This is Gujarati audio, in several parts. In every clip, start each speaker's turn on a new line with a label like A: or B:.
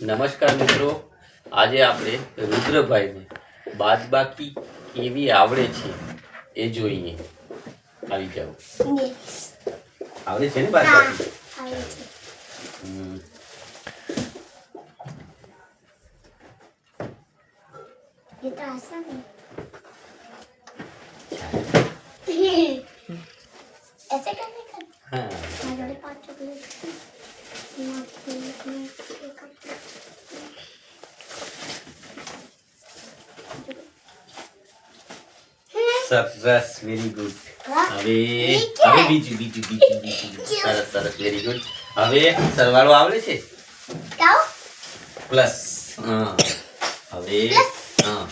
A: નમસ્કાર મિત્રો, આજે આપણે રુદ્રભાઈને બાદબાકી કેવી આવડે છે એ જોઈએ. આવી જાઓ. આવડે છે ને બાદબાકી?
B: આવડે છે. ये तो आसान है. ऐसे करने का.
A: हाँ.
B: मैं जोड़े 5 चॉकलेट.
A: સરસ, વેરી ગુડ. હવે બીજું સરસ વેરી ગુડ. હવે સરવાળો આવડે છે? પ્લસ. હા. હવે હા.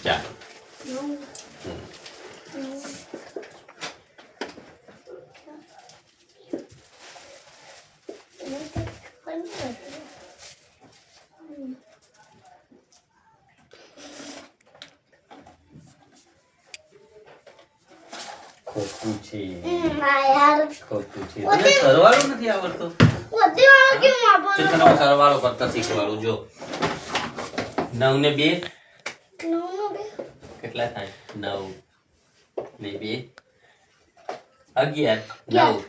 A: ચાલો. ખોટું છે. ખોટું છે. તને સરવાળો નથી આવડતો? તને સરવાળો કરતા શીખવાડું. જો 9 ને 2 કેટલા થાય? 9 ને 2 11. 9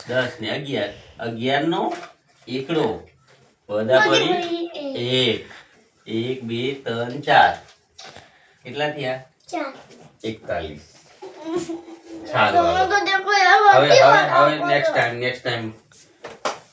A: 10 ને 11. 11 નો એકડો બધા પડી 1 1 2 3 4 કેટલા થયા? 41. ચાલો હવે નેક્સ્ટ ટાઈમ